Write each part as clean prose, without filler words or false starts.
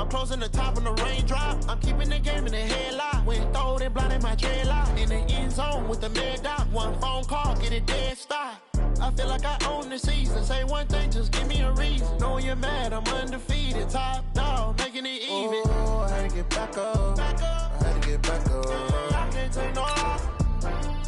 closing the top on the raindrop. I'm keeping the game in the headlock. When throwed and blinded my dreadlock. In the end zone with the mad dot. One phone call, get it dead stop. I feel like I own the season. Say one thing, just give me a reason. Knowing you're mad, I'm undefeated. Top dog, making it even. Oh, I had to get back up. I had to get back up. I can't take no loss.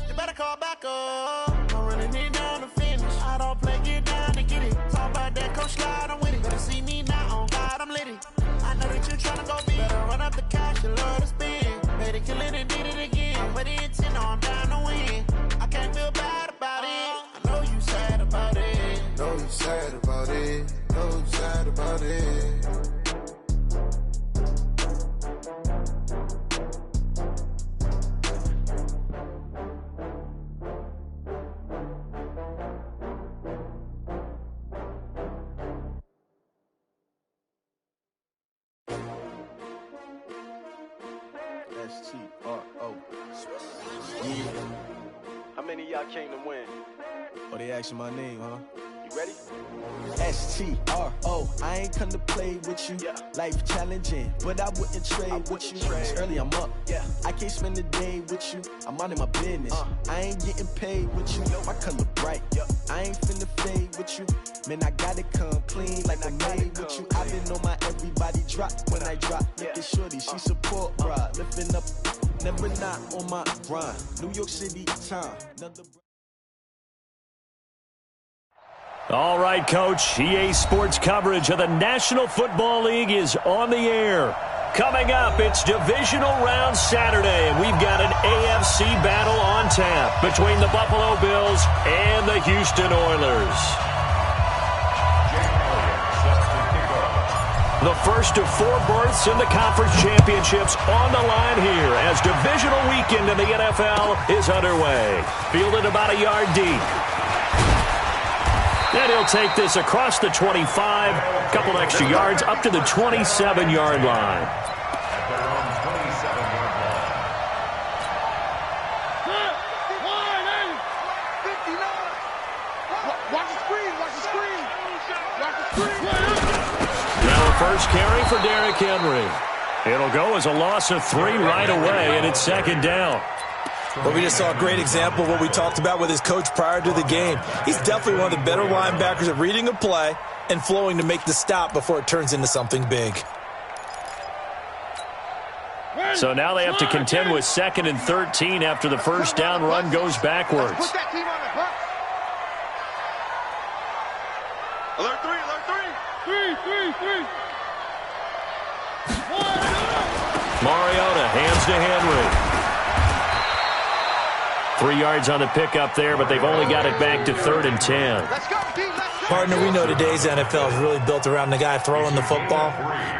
You better call back up. I'm running it down to finish. I don't play, get down to get it. Talk about that, coach slide, I'm with it. Better see me now, on God, I'm lit it. I know that you're trying to go big. Better run up the cash, you love to spend. Made it, kill it, and did it again. But the intent, no, I'm down to win. I can't feel bad about it. I know you sad about it. Know you sad about it. Know you sad about it. S-T-R-O. Yeah. How many of y'all came to win? Oh, they asking my name, huh? You ready? S-T-R-O. I ain't come to play with you. Yeah. Life challenging, but I wouldn't trade with you. It's early, I'm up. Yeah. I can't spend the day with you. I'm minding my business. I ain't getting paid with you. My color bright. I ain't finna fade with you. Man, I gotta come clean like I'm made with you. I've been on my everybody drop when I drop. Look at shorty, she support, bruh. Lifting up, never not on my grind. New York City time. Another. All right, Coach. EA Sports coverage of the National Football League is on the air. Coming up, it's Divisional Round Saturday, and we've got an AFC battle on tap between the Buffalo Bills and the Houston Oilers. The first of 4 berths in the conference championships on the line here as divisional weekend in the NFL is underway. Fielded about a yard deep. And he'll take this across the 25, a couple extra yards up to the 27-yard line. Now the first carry for Derrick Henry. It'll go as a loss of 3 right away, and it's second down. Well, we just saw a great example of what we talked about with his coach prior to the game. He's definitely one of the better linebackers at reading a play and flowing to make the stop before it turns into something big. So now they have to contend with 2nd and 13 after the first down run goes backwards. Alert 3, alert 3. Mariota hands to Henry. 3 yards on the pickup there, but they've only got it back to 3rd and 10. Partner, we know today's NFL is really built around the guy throwing the football.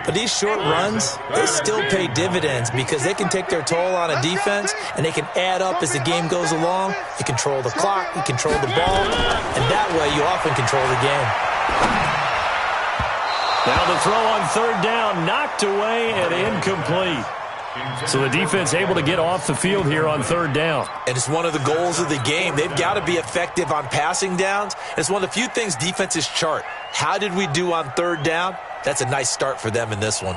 But these short runs, they still pay dividends because they can take their toll on a defense and they can add up as the game goes along. You control the clock, you control the ball, and that way you often control the game. Now the throw on 3rd down, knocked away and incomplete. So the defense able to get off the field here on 3rd down. And it's one of the goals of the game. They've got to be effective on passing downs. It's one of the few things defenses chart. How did we do on 3rd down? That's a nice start for them in this one.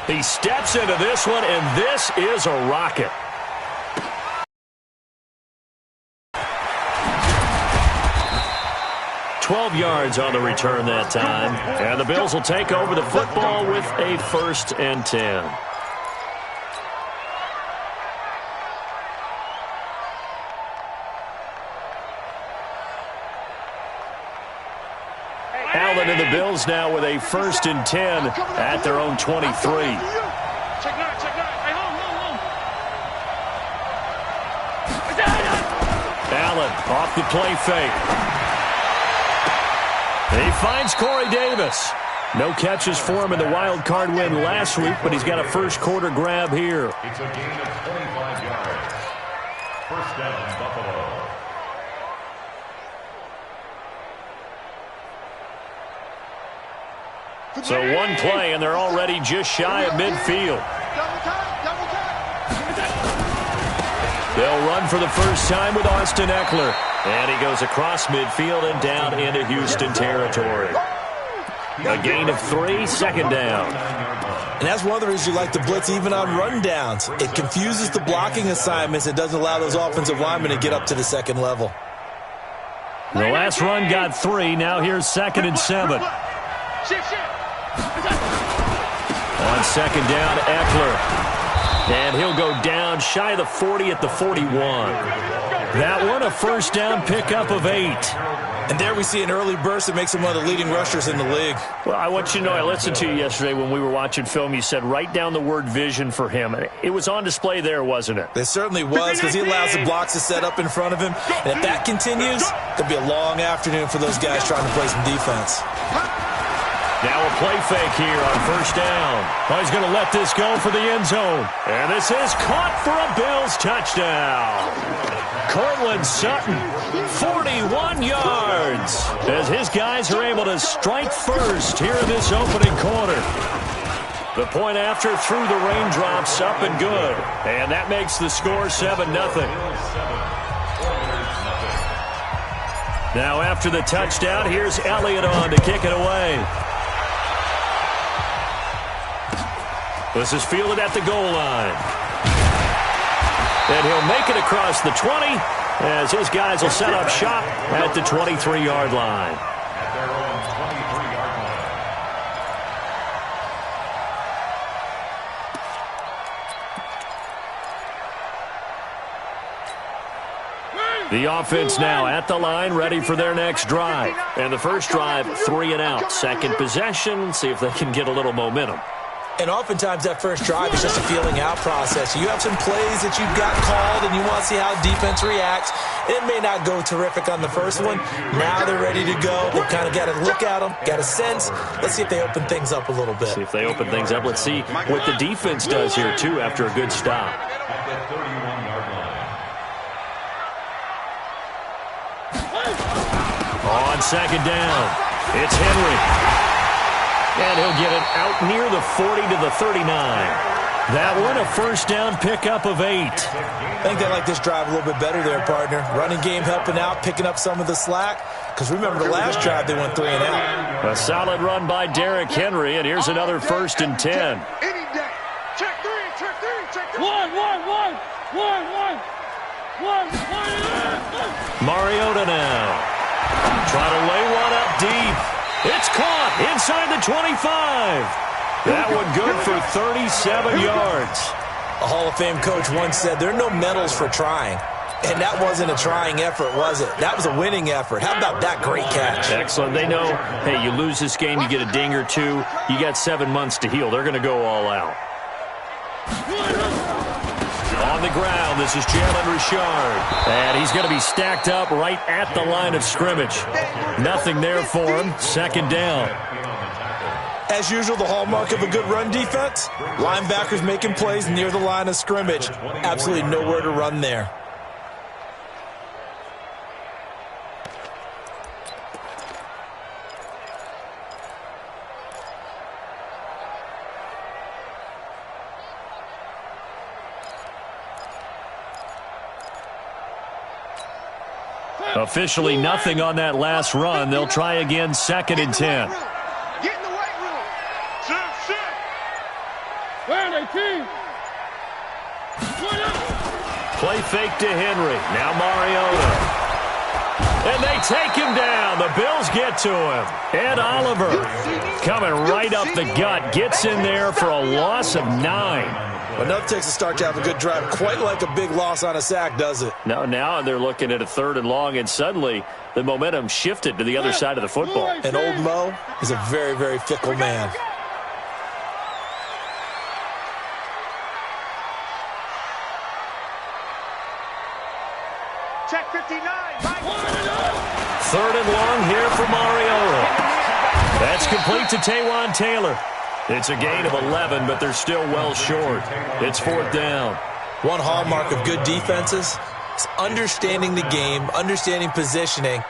He steps into this one, and this is a rocket. $12 yards on the return that time. And the Bills will take over the football with a 1st and 10. Allen and the Bills now with a 1st and 10 at their own 23. Check 9, check 9. Hey, hold. Allen off the play fake. He finds Corey Davis. No catches for him in the wild card win last week, but he's got a first quarter grab here. It's a gain of 25 yards. 1st down, Buffalo. So one play, and they're already just shy of midfield. They'll run for the first time with Austin Eckler. And he goes across midfield and down into Houston territory. A gain of 3, second down. And that's one of the reasons you like to blitz even on rundowns. It confuses the blocking assignments. It doesn't allow those offensive linemen to get up to the second level. The last run got 3. Now here's 2nd and 7. On second down, Eckler. And he'll go down shy of the 40 at the 41. That one a first down pickup of 8. And there we see an early burst that makes him one of the leading rushers in the league. Well, I want you to know, I listened to you yesterday when we were watching film. You said write down the word vision for him. It was on display there, wasn't it? It certainly was, because he allows the blocks to set up in front of him. And if that continues, it'll be a long afternoon for those guys trying to play some defense. Now a play fake here on first down. Oh, he's going to let this go for the end zone. And this is caught for a Bills touchdown. Cortland Sutton, 41 yards, as his guys are able to strike first here in this opening quarter. The point after through the raindrops, up and good. And that makes the score 7-0. Now after the touchdown, here's Elliott on to kick it away. This is fielded at the goal line. And he'll make it across the 20 as his guys will set up shop at the 23-yard line. At their own 23-yard line. The offense now at the line, ready for their next drive. And the first drive, 3 and out. Second possession, see if they can get a little momentum. And oftentimes that first drive is just a feeling out process. You have some plays that you've got called and you want to see how defense reacts. It may not go terrific on the first one. Now they're ready to go. They've kind of got to look at them, got a sense. Let's see if they open things up a little bit. See if they open things up. Let's see what the defense does here, too, after a good stop. At the 31-yard line. On second down, it's Henry. And he'll get it out near the 40 to the 39. That one a first down pickup of 8. I think they like this drive a little bit better there, partner. Running game helping out, picking up some of the slack. Because remember the last drive they went 3 and out. A solid run by Derrick Henry, and here's another 1st and 10. Any day. Check 3, check 3, check 3. One. Mariota now. Try to lay one up deep. It's caught inside the 25. That one good for 37 yards. A Hall of Fame coach once said, there are no medals for trying. And that wasn't a trying effort, was it? That was a winning effort. How about that great catch? Excellent. They know, hey, you lose this game, you get a ding or two. You got 7 months to heal. They're going to go all out. On the ground, this is Jalen Richard. And he's going to be stacked up right at the line of scrimmage. Nothing there for him. Second down. As usual, the hallmark of a good run defense, linebackers making plays near the line of scrimmage. Absolutely nowhere to run there. Officially nothing on that last run. They'll try again, 2nd and 10. Get in the weight room. Sit. Where they team? Play fake to Henry. Now Mariota. And they take him down. The Bills get to him. Ed Oliver coming right up the gut. Gets in there for a loss of 9. Enough takes a start to have a good drive. Quite like a big loss on a sack, does it? No, now they're looking at a 3rd and long, and suddenly the momentum shifted to the other side of the football. And old Mo is a very, very fickle man. Check 59. 3rd and long here for Mariota. That's complete to Taywan Taylor. It's a gain of 11, but they're still well short. It's 4th down. One hallmark of good defenses is understanding the game, understanding positioning,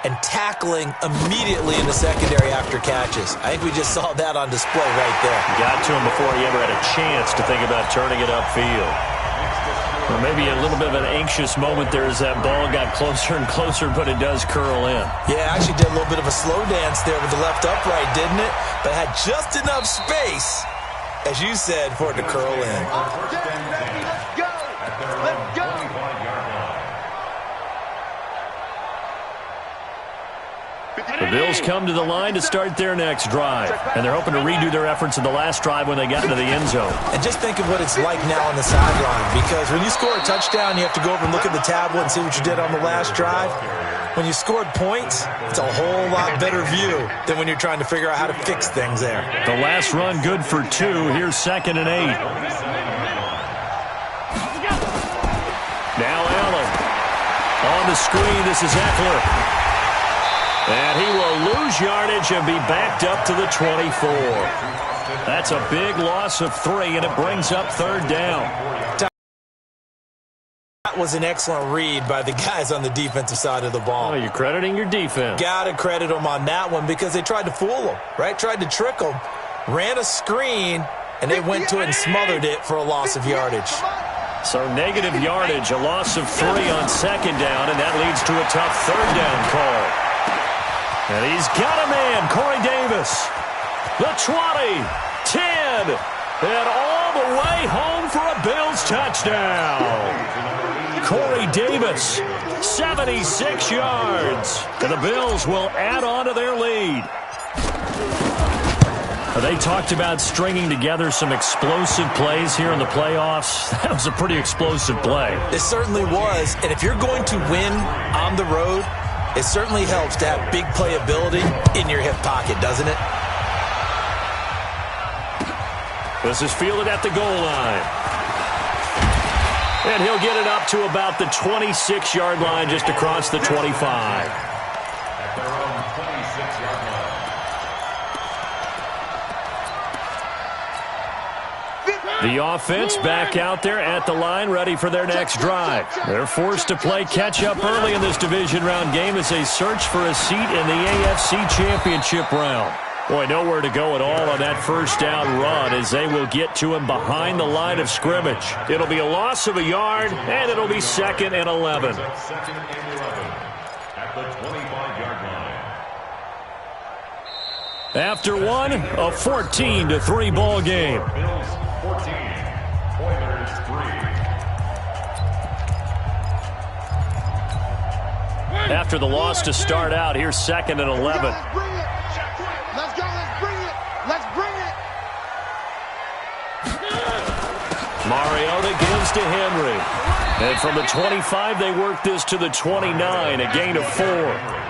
and tackling immediately in the secondary after catches. I think we just saw that on display right there. Got to him before he ever had a chance to think about turning it upfield. Well, maybe a little bit of an anxious moment there as that ball got closer and closer, but it does curl in. Yeah, actually did a little bit of a slow dance there with the left upright, didn't it? But had just enough space, as you said, for it to curl in. Let's go! Let's go! The Bills come to the line to start their next drive, and they're hoping to redo their efforts in the last drive when they got into the end zone. And just think of what it's like now on the sideline, because when you score a touchdown, you have to go over and look at the tablet and see what you did on the last drive. When you scored points, it's a whole lot better view than when you're trying to figure out how to fix things there. The last run good for 2. Here's 2nd and 8. Now Allen. On the screen, this is Eckler. And he will lose yardage and be backed up to the 24. That's a big loss of 3, and it brings up 3rd down. That was an excellent read by the guys on the defensive side of the ball. Oh, you're crediting your defense. Got to credit them on that one because they tried to fool them, right? Tried to trick them, ran a screen, and they went to it and smothered it for a loss of yardage. So negative yardage, a loss of 3 on 2nd down, and that leads to a tough 3rd down call. And he's got a man, Corey Davis. The 20, 10, and all the way home for a Bills touchdown. Corey Davis, 76 yards. And the Bills will add on to their lead. They talked about stringing together some explosive plays here in the playoffs. That was a pretty explosive play. It certainly was. And if you're going to win on the road, it certainly helps to have big playability in your hip pocket, doesn't it? This is fielded at the goal line. And he'll get it up to about the 26-yard line, just across the 25. At their own 26-yard line. The offense back out there at the line, ready for their next drive. They're forced to play catch-up early in this division round game as they search for a seat in the AFC Championship round. Boy, nowhere to go at all on that first down run as they will get to him behind the line of scrimmage. It'll be a loss of a yard, and it'll be 2nd and 11. 2nd and 11 at the 25-yard line. After one, a 14-3 ball game. Bills 14, Oilers 3. After the loss to start out, here's 2nd and 11. Let's go, let's bring it! Let's bring it! Mariota gives to Henry. And from the 25, they work this to the 29, a gain of 4.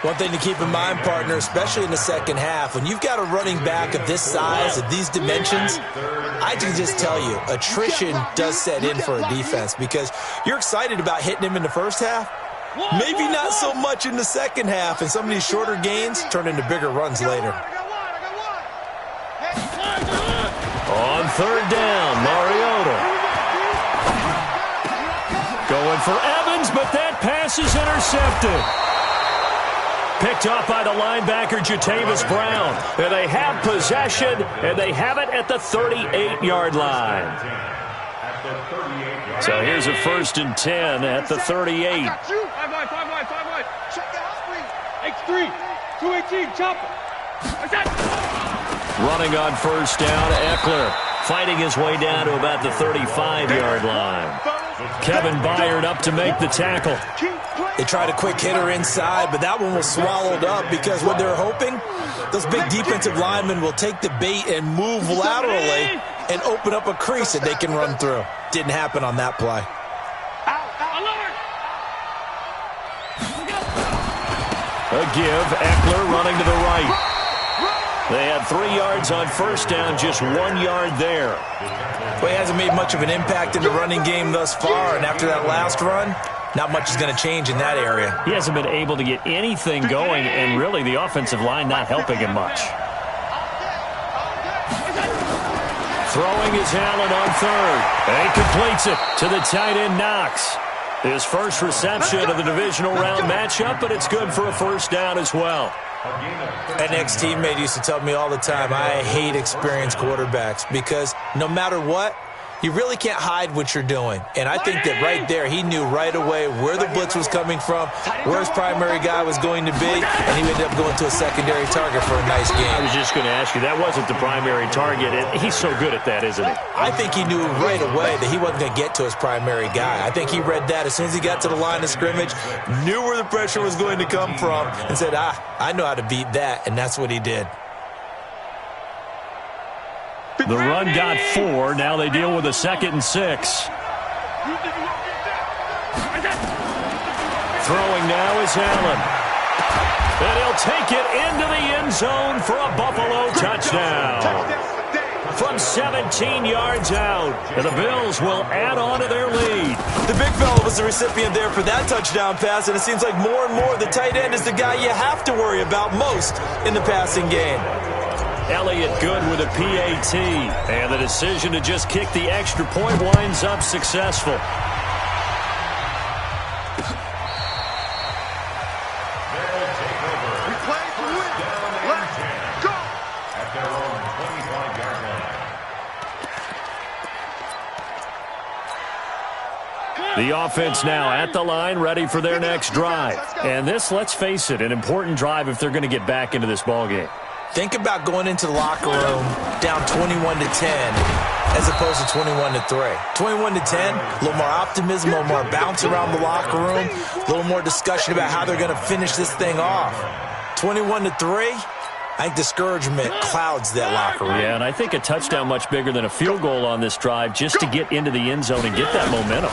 One thing to keep in mind, partner, especially in the second half, when you've got a running back of this size, of these dimensions, I can just tell you, attrition does set in for a defense because you're excited about hitting him in the first half. Maybe not so much in the second half, and some of these shorter gains turn into bigger runs later. On 3rd down, Mariota. Going for Evans, but that pass is intercepted. Picked up by the linebacker, Jatavis Brown. And they have possession, and they have it at the 38-yard line. So here's a 1st and 10 at the 38. 5 wide. Check the house, please. X3, 218, chopper. Running on 1st down, Eckler fighting his way down to about the 35-yard line. Kevin Byard up to make the tackle. They tried a quick hitter inside, but that one was swallowed up because what they're hoping, those big defensive linemen will take the bait and move laterally and open up a crease that they can run through. Didn't happen on that play. A give, Eckler running to the right. They had 3 yards on 1st down, just 1 yard there. Well, he hasn't made much of an impact in the running game thus far, and after that last run, not much is going to change in that area. He hasn't been able to get anything going, and really the offensive line not helping him much. Throwing is Allen on 3rd. And he completes it to the tight end, Knox. His first reception of the divisional round matchup, but it's good for a 1st down as well. An ex-teammate used to tell me all the time, I hate experienced quarterbacks because no matter what, You really can't hide what you're doing. And I think that right there, he knew right away where the blitz was coming from, where his primary guy was going to be, and he ended up going to a secondary target for a nice game. I was just going to ask you, that wasn't the primary target, and he's so good at that, isn't he? I think he knew right away that he wasn't going to get to his primary guy. I think he read that as soon as he got to the line of scrimmage, knew where the pressure was going to come from, and said, I know how to beat that, and that's what he did. The run got 4. Now they deal with a 2nd and 6. Throwing now is Allen. And he'll take it into the end zone for a Buffalo touchdown. From 17 yards out. And the Bills will add on to their lead. The big fella was the recipient there for that touchdown pass, and it seems like more and more the tight end is the guy you have to worry about most in the passing game. Elliott good with a PAT. And the decision to just kick the extra point winds up successful. The offense now at the line, ready for their next drive. And this, let's face it, an important drive if they're going to get back into this ballgame. Think about going into the locker room down 21-10 as opposed to 21-3. 21-10, a little more optimism, a little more bounce around the locker room, a little more discussion about how they're going to finish this thing off. 21-3, I think discouragement clouds that locker room. Yeah, and I think a touchdown much bigger than a field goal on this drive just to get into the end zone and get that momentum.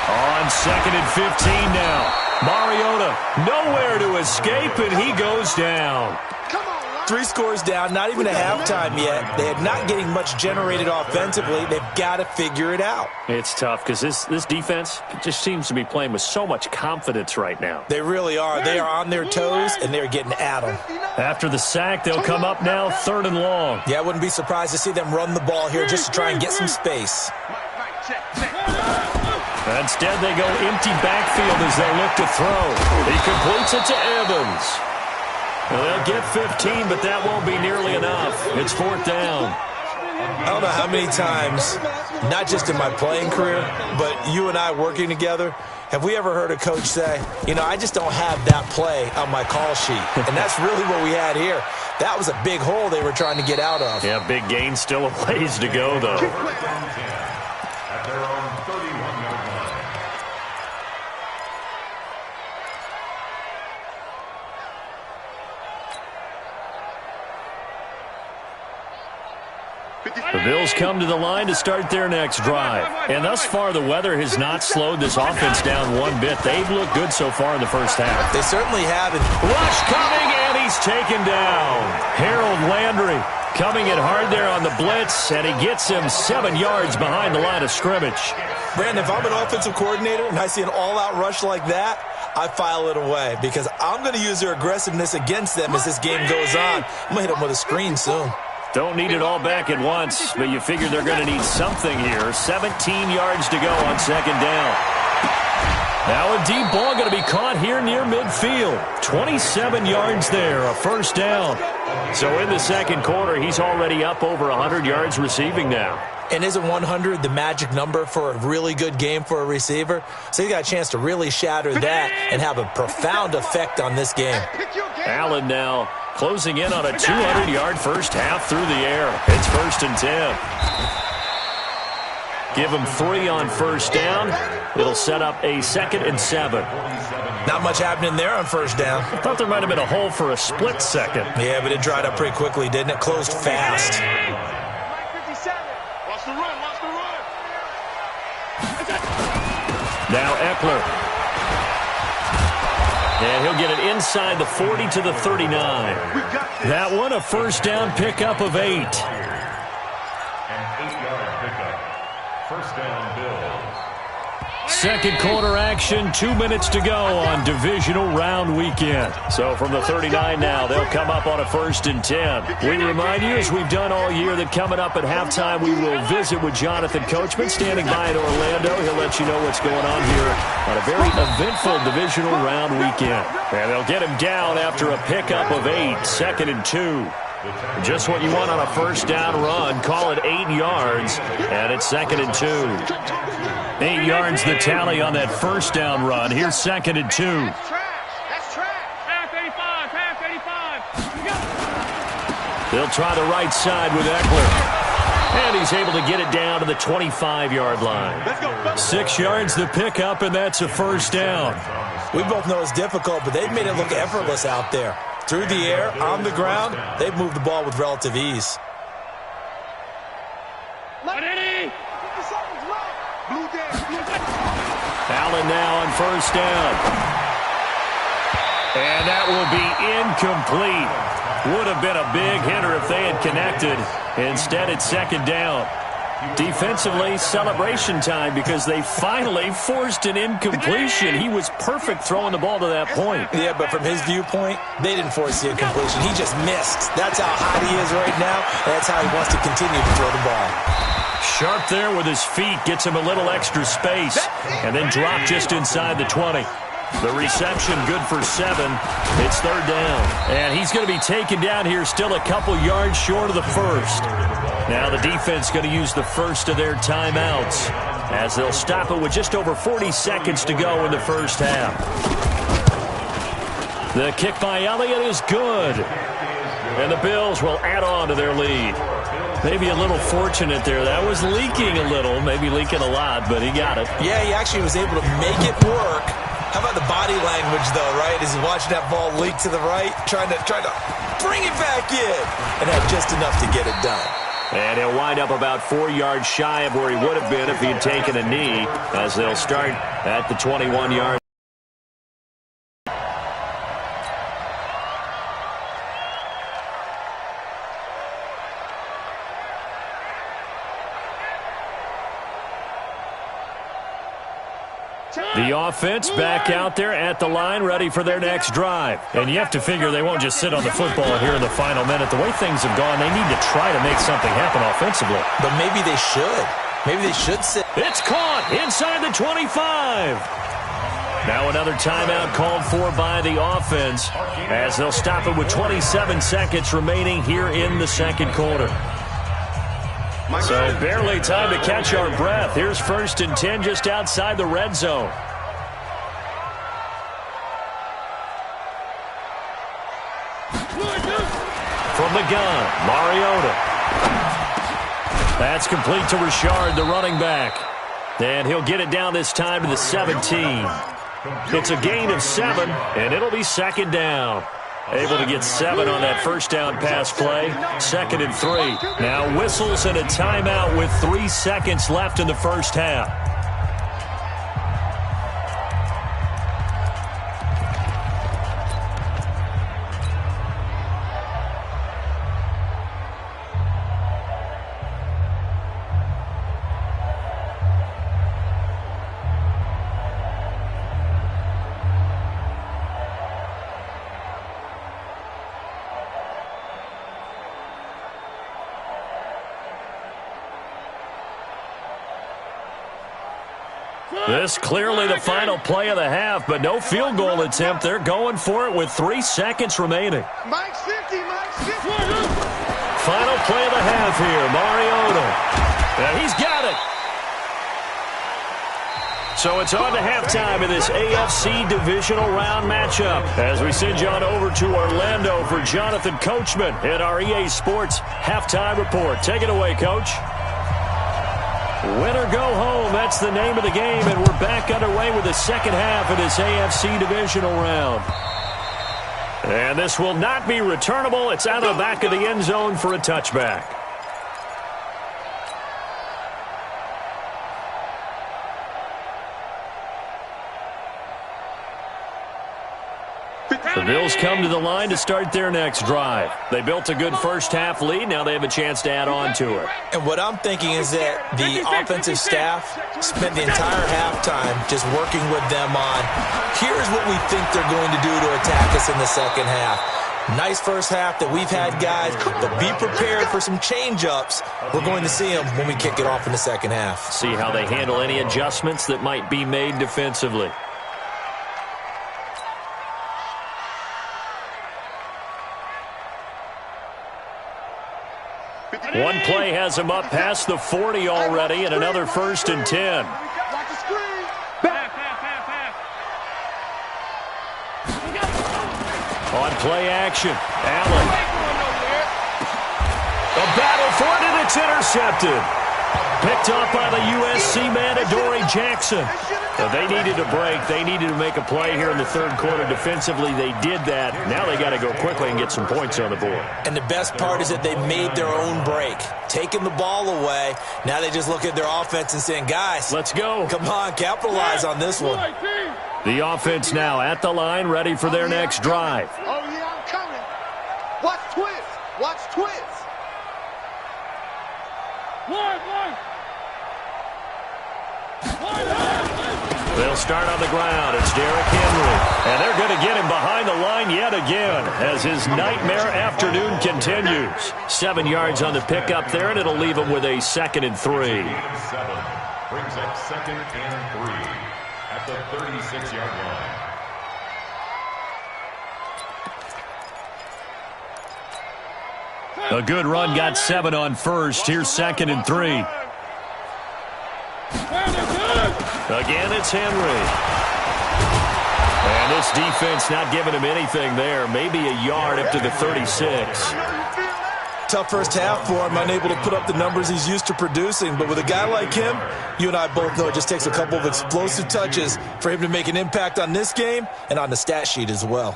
On 2nd and 15 now. Mariota nowhere to escape, and he goes down. 3 scores down, not even a halftime yet. They're not getting much generated offensively. They've got to figure it out. It's tough because this defense just seems to be playing with so much confidence right now. They really are. They are on their toes, and they're getting at them. After the sack, they'll come up now 3rd and long. Yeah, I wouldn't be surprised to see them run the ball here just to try and get some space. Instead, they go empty backfield as they look to throw. He completes it to Evans. Well, they'll get 15, but that won't be nearly enough. It's 4th down. I don't know how many times, not just in my playing career, but you and I working together, have we ever heard a coach say, you know, I just don't have that play on my call sheet. And that's really what we had here. That was a big hole they were trying to get out of. Yeah, big gain, still a ways to go, though. At their own 31-yard line. The Bills come to the line to start their next drive. And thus far, the weather has not slowed this offense down one bit. They've looked good so far in the first half. They certainly haven't. Rush coming, and he's taken down. Harold Landry coming in hard there on the blitz, and he gets him 7 yards behind the line of scrimmage. Brandon, if I'm an offensive coordinator and I see an all-out rush like that, I file it away because I'm going to use their aggressiveness against them as this game goes on. I'm going to hit them with a screen soon. Don't need it all back at once, but you figure they're going to need something here. 17 yards to go on 2nd down. Now a deep ball going to be caught here near midfield. 27 yards there, a 1st down. So in the 2nd quarter, he's already up over 100 yards receiving now. And isn't 100 the magic number for a really good game for a receiver? So he's got a chance to really shatter that and have a profound effect on this game. Allen now closing in on a 200-yard first half through the air. It's 1st and 10. Give him 3 on 1st down. It'll set up a 2nd and 7. Not much happening there on 1st down. I thought there might have been a hole for a split second. Yeah, but it dried up pretty quickly, didn't it? Closed fast. Now Eckler. And he'll get it inside the 40 to the 39. That one a 1st down pickup of 8. An 8-yard pickup. 1st down, Bills. 2nd quarter action, 2 minutes to go on divisional round weekend. So from the 39 now, they'll come up on a 1st and 10. We remind you, as we've done all year, that coming up at halftime, we will visit with Jonathan Coachman standing by in Orlando. He'll let you know what's going on here on a very eventful divisional round weekend. And they'll get him down after a pickup of 8, 2nd and 2. Just what you want on a first down run. Call it 8 yards, and it's 2nd and 2. 8 yards the tally on that first down run. Here's 2nd and 2. That's trash. Half 85. Half 85. They'll try the right side with Eckler. And he's able to get it down to the 25-yard line. 6 yards the pickup, and that's a first down. We both know it's difficult, but they've made it look effortless out there. Through the air, on the ground, they've moved the ball with relative ease. Allen now on first down. And that will be incomplete. Would have been a big hitter if they had connected. Instead, it's 2nd down. Defensively, celebration time because they finally forced an incompletion. He was perfect throwing the ball to that point. Yeah, but from his viewpoint, they didn't force the incompletion. He just missed. That's how hot he is right now. That's how he wants to continue to throw the ball. Sharp there with his feet, gets him a little extra space, and then drop just inside the 20. The reception good for 7. It's 3rd down. And he's going to be taken down here still a couple yards short of the first. Now the defense going to use the first of their timeouts as they'll stop it with just over 40 seconds to go in the first half. The kick by Elliott is good. And the Bills will add on to their lead. Maybe a little fortunate there. That was leaking a little, maybe leaking a lot, but he got it. Yeah, he actually was able to make it work. How about the body language, though, right? As he's watching that ball leak to the right, trying to bring it back in, and had just enough to get it done. And he'll wind up about 4 yards shy of where he would have been if he'd taken a knee, as they'll start at the 21-yard. The offense back out there at the line, ready for their next drive. And you have to figure they won't just sit on the football here in the final minute. The way things have gone, they need to try to make something happen offensively. But maybe they should. Maybe they should sit. It's caught inside the 25. Now another timeout called for by the offense as they'll stop it with 27 seconds remaining here in the second quarter. So barely time to catch our breath. Here's 1st and 10 just outside the red zone. From the gun, Mariota. That's complete to Richard, the running back. And he'll get it down this time to the 17. It's a gain of 7, and it'll be 2nd down. Able to get 7 on that first down pass play. 2nd and 3. Now whistles and a timeout with 3 seconds left in the first half. This clearly the final play of the half, but no field goal attempt. They're going for it with 3 seconds remaining. Mike's 50, Mike's 50. Final play of the half here, Mariota. And he's got it. So it's on to halftime of this AFC divisional round matchup as we send you on over to Orlando for Jonathan Coachman in our EA Sports halftime report. Take it away, Coach. Win or go home, that's the name of the game, and we're back underway with the second half of this AFC divisional round. And this will not be returnable. It's out of the back of the end zone for a touchback. The Bills come to the line to start their next drive. They built a good first half lead. Now they have a chance to add on to it. And what I'm thinking is that the offensive staff spent the entire halftime just working with them on, here's what we think they're going to do to attack us in the second half. Nice first half that we've had, guys, but be prepared for some change-ups. We're going to see them when we kick it off in the second half. See how they handle any adjustments that might be made defensively. One play has him up past the 40 already, and another 1st and 10. On play action, Allen. A battle for it, and it's intercepted. Picked off by the USC man, Adoree Jackson. They needed a break. They needed to make a play here in the third quarter. Defensively, they did that. Now they got to go quickly and get some points on the board. And the best part is that they made their own break, taking the ball away. Now they just look at their offense and saying, guys, let's go. Come on, capitalize on this one. The offense now at the line, ready for their next drive. Oh, yeah, I'm coming. Watch twist. Watch twist. They'll start on the ground. It's Derrick Henry. And they're going to get him behind the line yet again as his nightmare afternoon continues. 7 yards on the pickup there, and it'll leave him with a 2nd and 3. Brings up 2nd and 3 at the 36-yard line. A good run got 7 on first. Here's 2nd and 3. Again, it's Henry. And this defense not giving him anything there. Maybe a yard up to the 36. Tough first half for him, unable to put up the numbers he's used to producing. But with a guy like him, you and I both know it just takes a couple of explosive touches for him to make an impact on this game and on the stat sheet as well.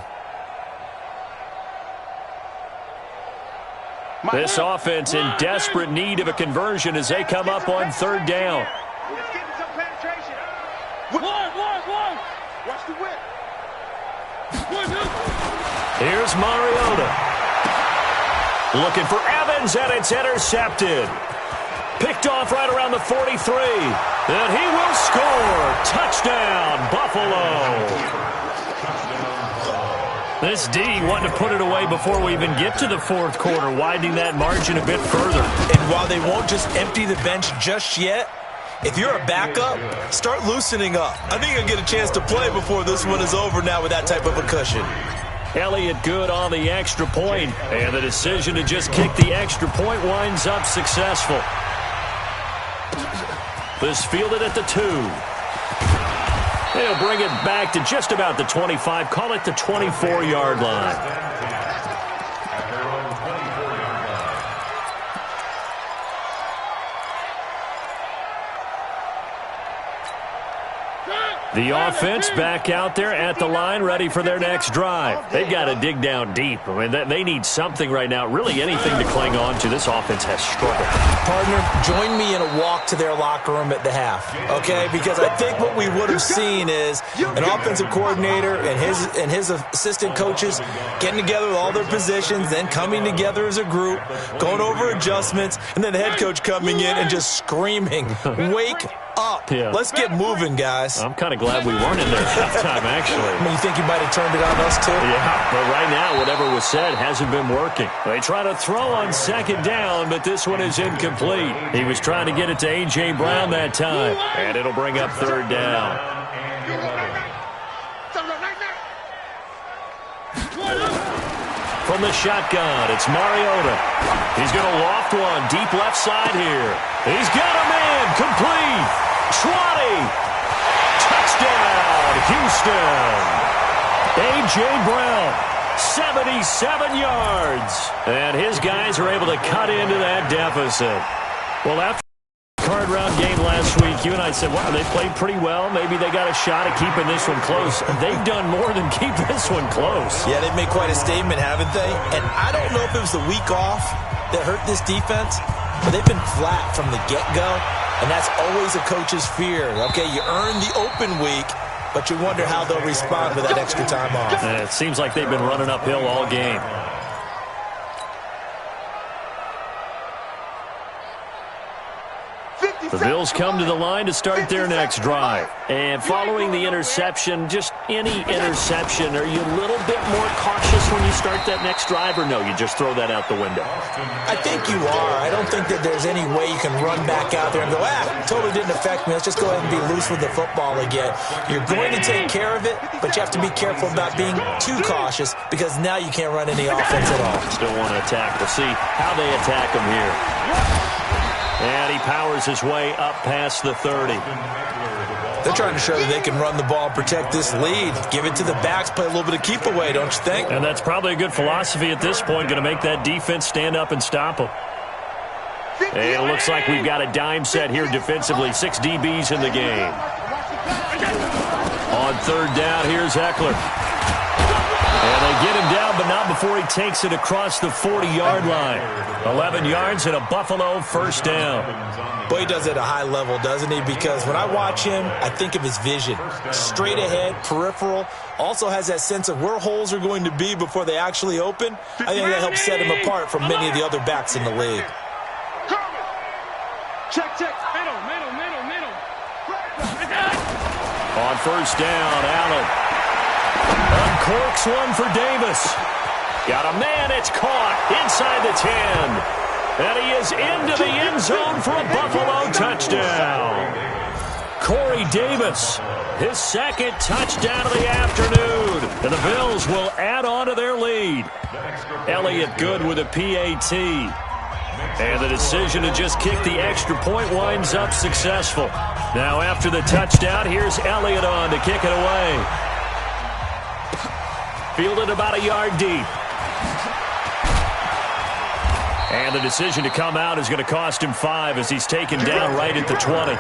This offense in desperate need of a conversion as they come up on 3rd down. Watch the whip. Here's Mariota. Looking for Evans, and it's intercepted. Picked off right around the 43. And he will score. Touchdown, Buffalo. This D wanting to put it away before we even get to the 4th quarter, widening that margin a bit further. And while they won't just empty the bench just yet, if you're a backup, start loosening up. I think you'll get a chance to play before this one is over now with that type of a cushion. Elliott good on the extra point, and the decision to just kick the extra point winds up successful. This fielded at the 2. They'll bring it back to just about the 25, call it the 24-yard line. At their own 24-yard line. The offense back out there at the line, ready for their next drive. They've got to dig down deep. I mean, they need something right now, really anything to cling on to. This offense has struggled. Partner, join me in a walk to their locker room at the half, okay? Because I think what we would have seen is an offensive coordinator and his assistant coaches getting together with all their positions, then coming together as a group, going over adjustments, and then the head coach coming in and just screaming, wake up. Yeah. Let's get moving, guys. I'm kind of glad we weren't in there at halftime, actually. I mean, you think you might have turned it on us, too? Yeah, but right now, whatever was said hasn't been working. They try to throw on 2nd down, but this one is incomplete. He was trying to get it to A.J. Brown that time, and it'll bring up 3rd down. From the shotgun, it's Mariota. He's going to loft one deep left side here. He's got a man, complete. 20. Touchdown, Houston. A.J. Brown, 77 yards. And his guys are able to cut into that deficit. Well, after the card round game last week, you and I said, wow, they played pretty well. Maybe they got a shot at keeping this one close. They've done more than keep this one close. Yeah, they've made quite a statement, haven't they? And I don't know if it was the week off that hurt this defense, but they've been flat from the get-go, and that's always a coach's fear. Okay, you earn the open week, but you wonder how they'll respond with that extra time off. And it seems like they've been running uphill all game. The Bills come to the line to start their next drive. And following the interception, just any interception, are you a little bit more cautious when you start that next drive, or no, you just throw that out the window? I think you are. I don't think that there's any way you can run back out there and go, totally didn't affect me. Let's just go ahead and be loose with the football again. You're going to take care of it, but you have to be careful about being too cautious because now you can't run any offense at all. Still want to attack. We'll see how they attack him here. And he powers his way up past the 30. They're trying to show that they can run the ball and protect this lead. Give it to the backs, play a little bit of keep away, don't you think? And that's probably a good philosophy at this point, going to make that defense stand up and stop them. And it looks like we've got a dime set here defensively. 6 DBs in the game. On third down, here's Eckler. And they get him down, but not before he takes it across the 40-yard line. 11 yards and a Buffalo first down. Boy, he does it at a high level, doesn't he? Because when I watch him, I think of his vision. Straight ahead, peripheral. Also has that sense of where holes are going to be before they actually open. I think that helps set him apart from many of the other backs in the league. Check. Middle. On first down, Allen uncorks one for Davis. Got a man, it's caught inside the 10. And he is into the end zone for a Buffalo touchdown. Corey Davis, his second touchdown of the afternoon. And the Bills will add on to their lead. Elliott Good with a PAT. And the decision to just kick the extra point winds up successful. Now after the touchdown, here's Elliott on to kick it away. Fielded about a yard deep. And the decision to come out is going to cost him 5 as he's taken down right at the 20.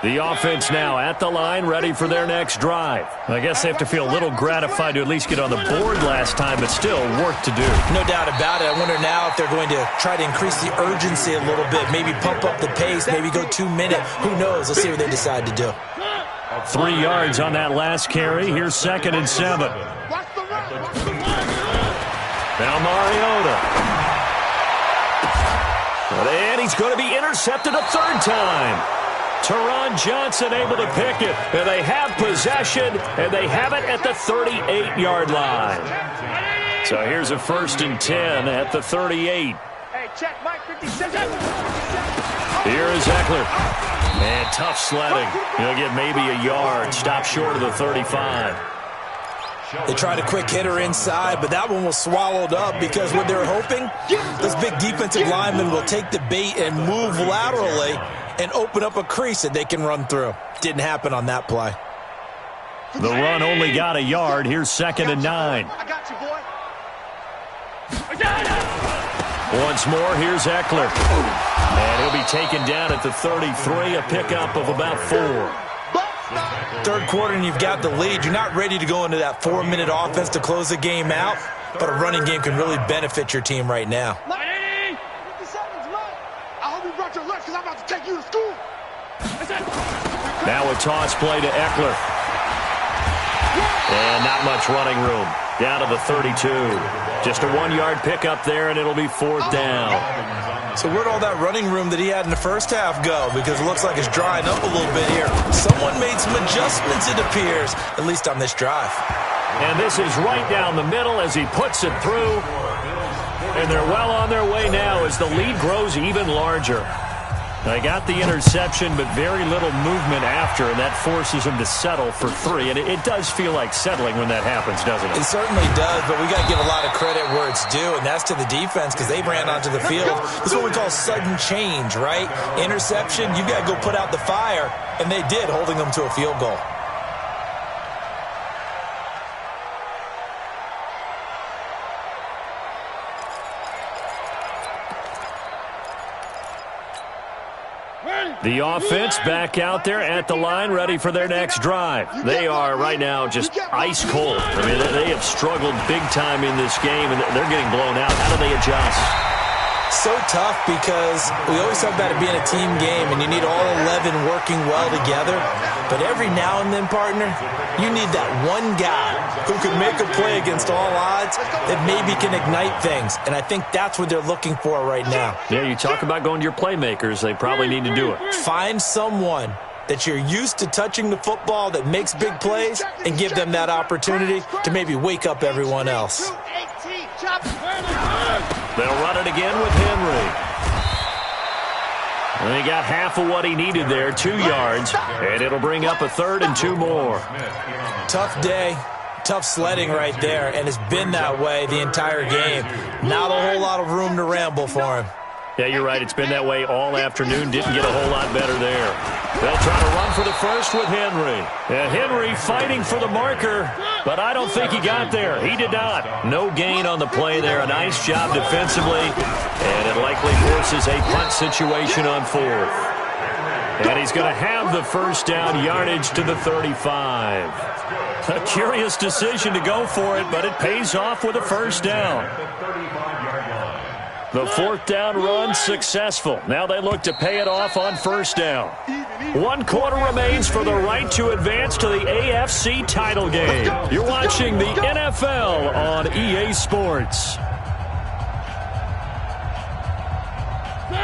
The offense now at the line, ready for their next drive. I guess they have to feel a little gratified to at least get on the board last time, but still work to do. No doubt about it. I wonder now if they're going to try to increase the urgency a little bit, maybe pump up the pace, maybe go 2 minute. Who knows? Let's see what they decide to do. 3 yards on that last carry. Here's 2nd and 7. Now Mariota. And he's going to be intercepted a 3rd time. Teron Johnson able to pick it. And they have possession, and they have it at the 38-yard line. So here's a 1st and 10 at the 38. Hey, check, Mike, 57. Here is Eckler. And tough sledding. He'll get maybe a yard. Stop short of the 35. They tried a quick hitter inside, but that one was swallowed up because what they're hoping, those big defensive linemen will take the bait and move laterally and open up a crease that they can run through. Didn't happen on that play. The run only got a yard. Here's 2nd and 9. I got you, boy. Once more, here's Eckler. And he'll be taken down at the 33, a pickup of about 4. Third quarter and you've got the lead. You're not ready to go into that 4-minute offense to close the game out, but a running game can really benefit your team right now. 50 seconds, Mike. I hope you brought your lunch because I'm about to take you to school. Now a toss play to Eckler. And not much running room. Down to the 32. Just a 1-yard pickup there, and it'll be 4th down. So where'd all that running room that he had in the first half go? Because it looks like it's drying up a little bit here. Someone made some adjustments, it appears, at least on this drive. And this is right down the middle as he puts it through. And they're well on their way now as the lead grows even larger. They got the interception, but very little movement after, and that forces them to settle for 3. And it does feel like settling when that happens, doesn't it? It certainly does, but we got to give a lot of credit where it's due, and that's to the defense because they ran onto the field. This is what we call sudden change, right? Interception, you got to go put out the fire, and they did, holding them to a field goal. The offense back out there at the line, ready for their next drive. They are right now just ice cold. I mean, they have struggled big time in this game, and they're getting blown out. How do they adjust? So tough because we always talk about it being a team game and you need all 11 working well together. But every now and then, partner, you need that one guy who can make a play against all odds that maybe can ignite things. And I think that's what they're looking for right now. Yeah, you talk about going to your playmakers. They probably need to do it. Find someone that you're used to touching the football that makes big plays and give them that opportunity to maybe wake up everyone else. They'll run it again with Henry. And he got half of what he needed there, 2 yards, and it'll bring up a 3rd and 2 more. Tough day, tough sledding right there, and it's been that way the entire game. Not a whole lot of room to ramble for him. Yeah, you're right. It's been that way all afternoon. Didn't get a whole lot better there. They'll try to run for the first with Henry. And Henry fighting for the marker, but I don't think he got there. He did not. No gain on the play there. A nice job defensively, and it likely forces a punt situation on 4th. And he's going to have the first down, yardage to the 35. A curious decision to go for it, but it pays off with a first down. The 4th down run successful. Now they look to pay it off on first down. 1 quarter remains for the right to advance to the AFC title game. You're watching the NFL on EA Sports.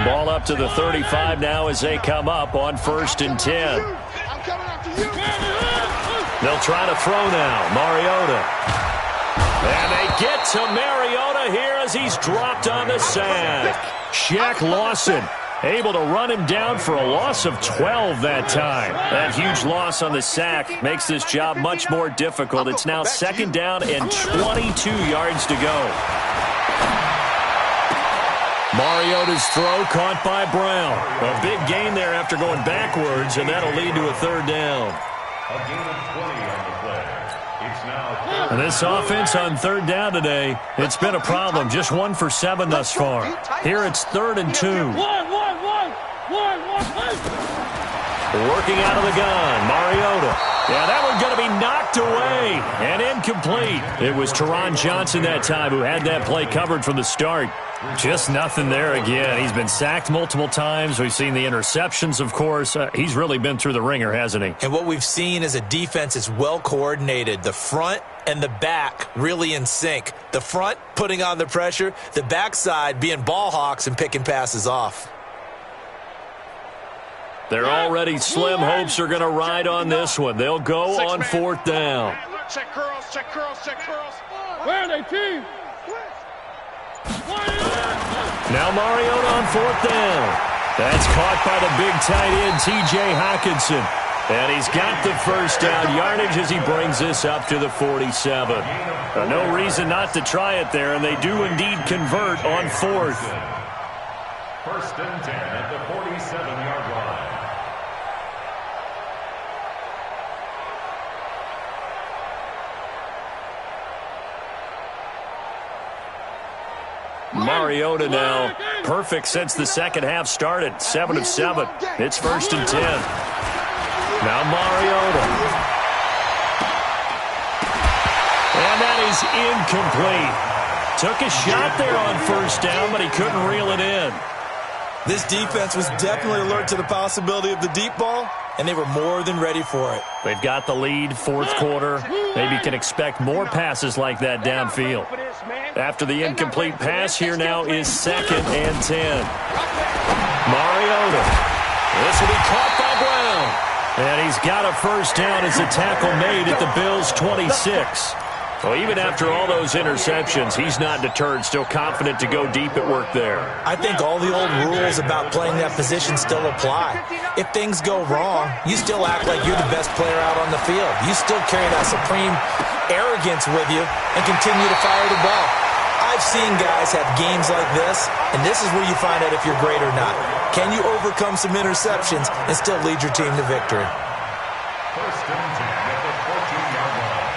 Ball up to the 35 now as they come up on 1st and 10. They'll try to throw now. Mariota. And they get to Mariota here as he's dropped on the sack. Shaq Lawson able to run him down for a loss of 12 that time. That huge loss on the sack makes this job much more difficult. It's now 2nd down and 22 yards to go. Mariota's throw caught by Brown. A big gain there after going backwards, and that'll lead to a 3rd down. A gain of 20 on the play. It's now And this offense on 3rd down today, it's been a problem. Just 1 for 7 thus far. Here it's 3rd and 2. Working out of the gun, Mariota. Yeah, that one's going to be knocked away and incomplete. It was Teron Johnson that time who had that play covered from the start. Just nothing there again. He's been sacked multiple times. We've seen the interceptions, of course. He's really been through the ringer, hasn't he? And what we've seen is a defense that's well coordinated. The front and the back really in sync. The front putting on the pressure, the backside being ball hawks and picking passes off. Their already slim hopes are going to ride on this one. They'll go on 4th down. Check curls, check curls, check curls. Where are they, team? Now Mariota on 4th down. That's caught by the big tight end, T.J. Hockenson. And he's got the first down yardage as he brings this up to the 47. No reason not to try it there, and they do indeed convert on 4th. 1st and 10 at the 47-yard line. Mariota now perfect since the second half started. 7 of 7. It's 1st and 10. Now Mariota. And that is incomplete. Took a shot there on 1st down, but he couldn't reel it in. This defense was definitely alert to the possibility of the deep ball, and they were more than ready for it. They've got the lead, 4th quarter. Maybe can expect more passes like that downfield. After the incomplete pass, here now is 2nd and 10. Mariota. This will be caught by Brown. And he's got a first down as a tackle made at the Bills' 26. Well, even after all those interceptions, he's not deterred, still confident to go deep at work there. I think all the old rules about playing that position still apply. If things go wrong, you still act like you're the best player out on the field. You still carry that supreme arrogance with you and continue to fire the ball. I've seen guys have games like this, and this is where you find out if you're great or not. Can you overcome some interceptions and still lead your team to victory? 1st and 10 at the 14-yard line.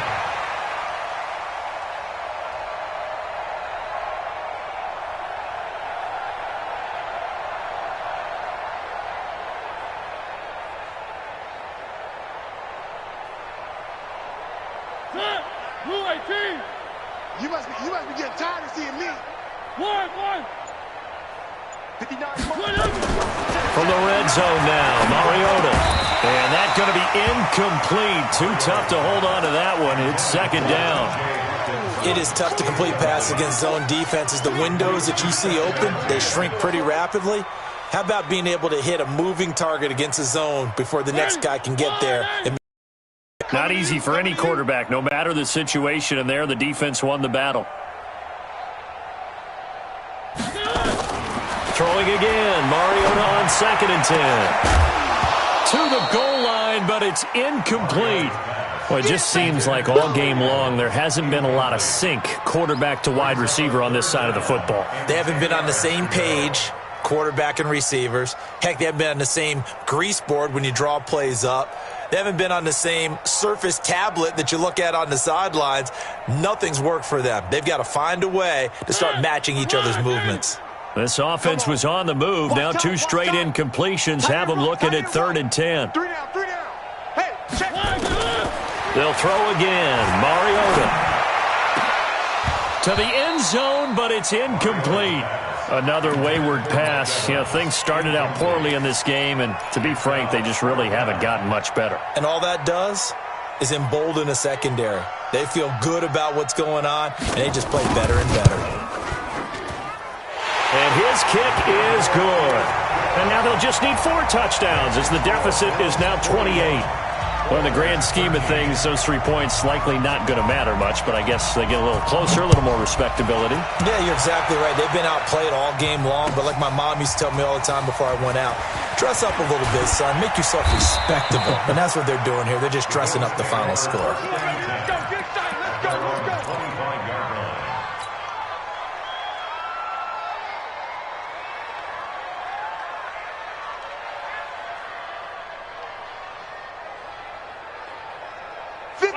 You must be getting tired of seeing me. One. From the red zone now, Mariota. And that's going to be incomplete. Too tough to hold on to that one. It's second down. It is tough to complete passes against zone defenses. The windows that you see open, they shrink pretty rapidly. How about being able to hit a moving target against a zone before the next guy can get there? Not easy for any quarterback, no matter the situation, and there the defense won the battle. Throwing again, Mariota on 2nd and 10. To the goal line, but it's incomplete. Well, it just seems like all game long there hasn't been a lot of sync quarterback to wide receiver on this side of the football. They haven't been on the same page, quarterback and receivers. Heck, they haven't been on the same grease board when you draw plays up. They haven't been on the same Surface tablet that you look at on the sidelines. Nothing's worked for them. They've got to find a way to start matching each other's movements. This offense was on the move. Now 2 straight incompletions have them looking at 3rd and 10. 3 down, 3 down. Hey, check. They'll throw again. Mariota to the end zone, but it's incomplete. Another wayward pass. You know, things started out poorly in this game, and to be frank, they just really haven't gotten much better. And all that does is embolden a secondary. They feel good about what's going on, and they just play better and better. And his kick is good. And now they'll just need 4 touchdowns as the deficit is now 28. Well, in the grand scheme of things, those 3 points likely not going to matter much, but I guess they get a little closer, a little more respectability. Yeah, you're exactly right. They've been outplayed all game long, but like my mom used to tell me all the time before I went out, dress up a little bit, son. Make yourself respectable. And that's what they're doing here. They're just dressing up the final score.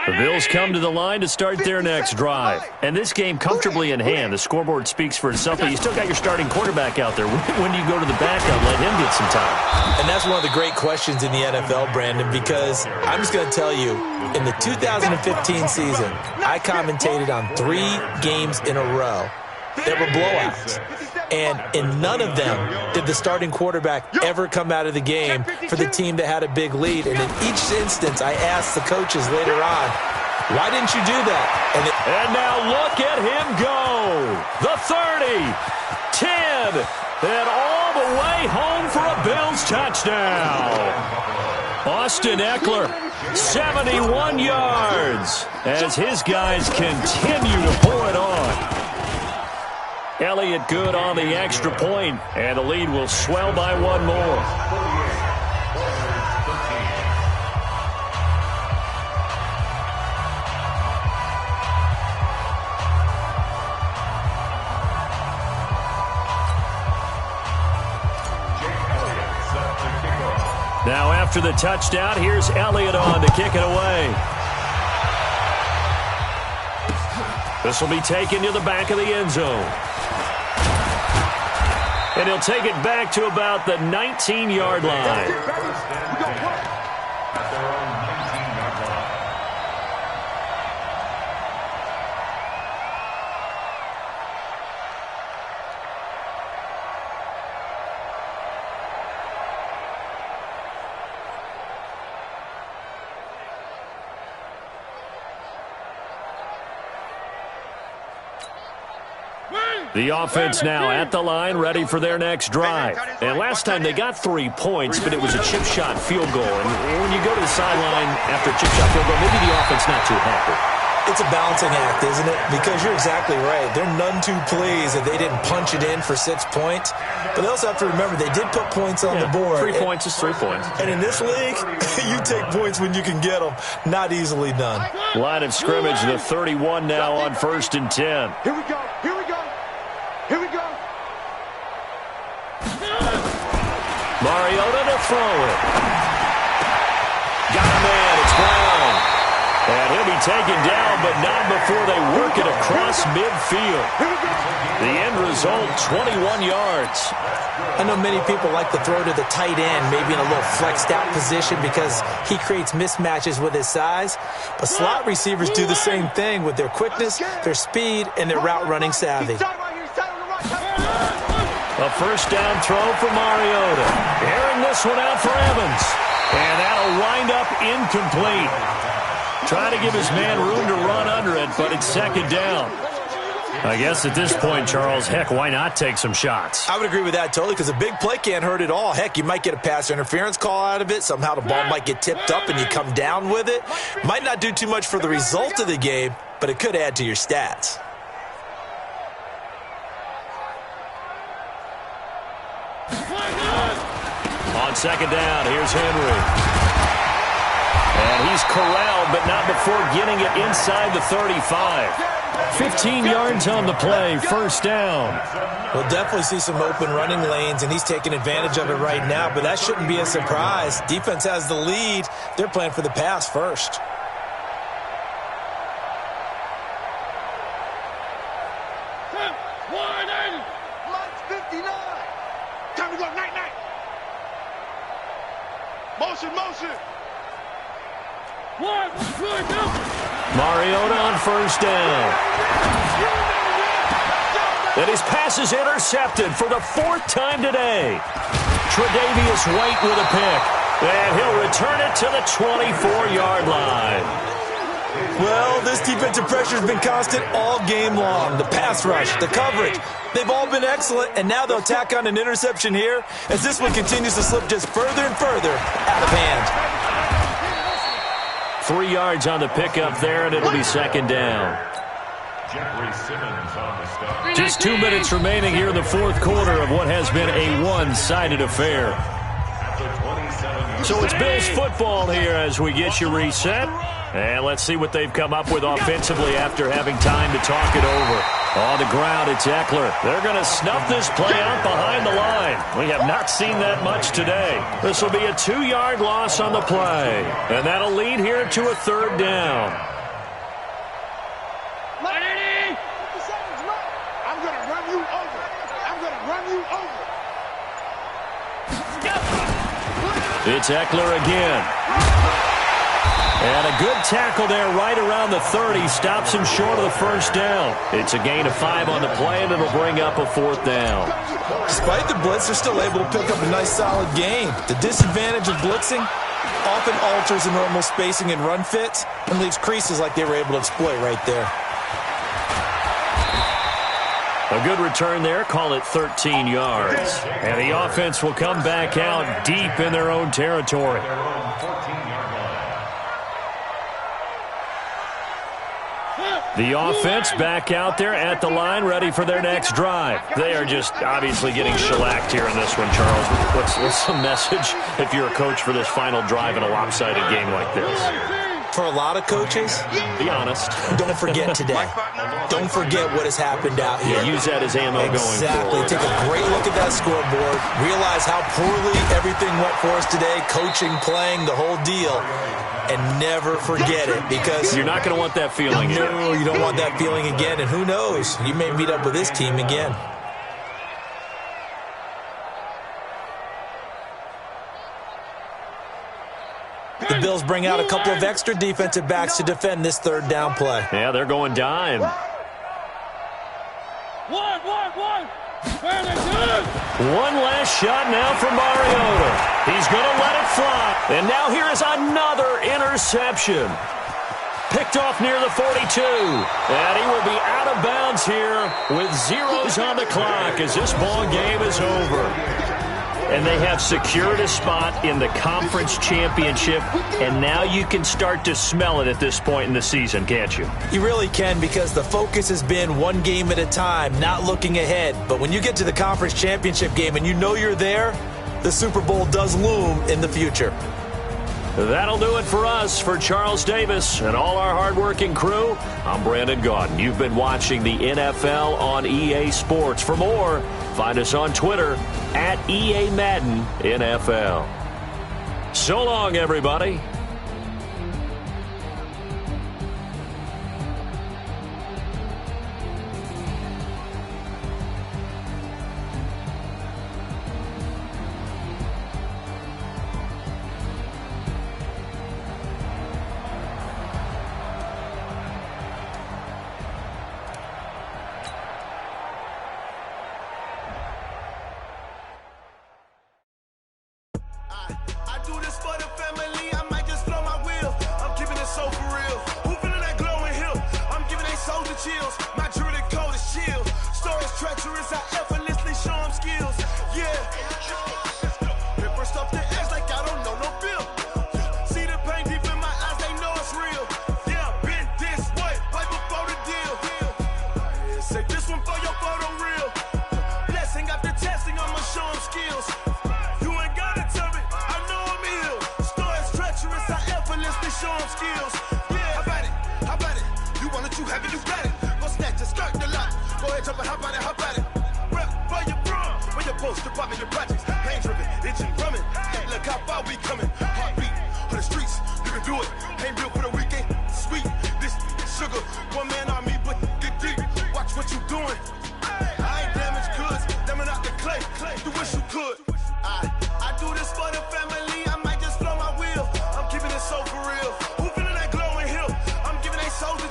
The Bills come to the line to start their next drive. And this game comfortably in hand. The scoreboard speaks for itself, but you still got your starting quarterback out there. When do you go to the backup, let him get some time? And that's one of the great questions in the NFL, Brandon, because I'm just going to tell you, in the 2015 season, I commentated on 3 games in a row that were blowouts. And in none of them did the starting quarterback ever come out of the game for the team that had a big lead. And in each instance, I asked the coaches later on, why didn't you do that? And now look at him go. The 30, 10, and all the way home for a Bills touchdown. Austin Eckler, 71 yards as his guys continue to pull it on. Elliott good on the extra point, and the lead will swell by 1 more. Now after the touchdown, here's Elliott on to kick it away. This will be taken to the back of the end zone. And he'll take it back to about the 19-yard line. The offense now at the line, ready for their next drive. And last time they got 3 points, but it was a chip shot field goal. And when you go to the sideline after a chip shot field goal, maybe the offense not too happy. It's a balancing act, isn't it? Because you're exactly right. They're none too pleased that they didn't punch it in for 6 points. But they also have to remember they did put points on the board. 3 points is 3 points. And in this league, you take points when you can get them. Not easily done. Line of scrimmage, the 31 now on 1st and 10. Here we go. Here we go. Here we go. Mariota to throw it. Got a man. It's Brown. And he'll be taken down, but not before they work it across midfield. The end result, 21 yards. I know many people like to throw to the tight end, maybe in a little flexed out position because he creates mismatches with his size. But slot receivers do the same thing with their quickness, their speed, and their route running savvy. A first down throw for Mariota. Airing this one out for Evans. And that'll wind up incomplete. Trying to give his man room to run under it, but it's second down. I guess at this point, Charles, heck, why not take some shots? I would agree with that totally, because a big play can't hurt at all. Heck, you might get a pass interference call out of it. Somehow the ball might get tipped up and you come down with it. Might not do too much for the result of the game, but it could add to your stats. On second down, here's Henry. And he's corralled, but not before getting it inside the 35. 15 yards on the play, first down. We'll definitely see some open running lanes, and he's taking advantage of it right now, but that shouldn't be a surprise. Defense has the lead. They're playing for the pass first. Time to go, night-night. Motion. Mariota on first down. And his pass is intercepted for the fourth time today. Tre'Davious White with a pick. And he'll return it to the 24-yard line. Well, this defensive pressure has been constant all game long. The pass rush, the coverage, they've all been excellent, and now they'll tack on an interception here as this one continues to slip just further and further out of hand. 3 yards on the pickup there, and it'll be second down. Just 2 minutes remaining here in the fourth quarter of what has been a one-sided affair. So it's Bills football here as we get you reset. And let's see what they've come up with offensively after having time to talk it over. On the ground, it's Eckler. They're going to snuff this play out behind the line. We have not seen that much today. This will be a 2-yard loss on the play. And that'll lead here to a third down. I'm going to run you over. It's Eckler again. And a good tackle there right around the 30. Stops him short of the first down. It's a gain of 5 on the play, and it'll bring up a fourth down. Despite the blitz, they're still able to pick up a nice solid gain. The disadvantage of blitzing often alters the normal spacing and run fits and leaves creases like they were able to exploit right there. A good return there, call it 13 yards. And the offense will come back out deep in their own territory. The offense back out there at the line, ready for their next drive. They are just obviously getting shellacked here in this one, Charles. What's the message if you're a coach for this final drive in a lopsided game like this? For a lot of coaches, be honest. Don't forget today. Don't forget what has happened out here. Yeah, use that as ammo going forward. Take a great look at that scoreboard. Realize how poorly everything went for us today. Coaching, playing, the whole deal. And never forget it, because you're not going to want that feeling again. No, you don't want that feeling again. And who knows? You may meet up with this team again. The Bills bring out a couple of extra defensive backs to defend this third down play. Yeah, they're going dime. One last shot now for Mariota. He's going to let it fly. And now here is another interception. Picked off near the 42. And he will be out of bounds here with zeros on the clock as this ball game is over. And they have secured a spot in the conference championship, and now you can start to smell it at this point in the season, can't you? You really can, because the focus has been one game at a time, not looking ahead. But when you get to the conference championship game and you know you're there, the Super Bowl does loom in the future. That'll do it for us. For Charles Davis and all our hardworking crew, I'm Brandon Gaudin. You've been watching the NFL on EA Sports. For more, find us on Twitter at EA Madden NFL. So long, everybody.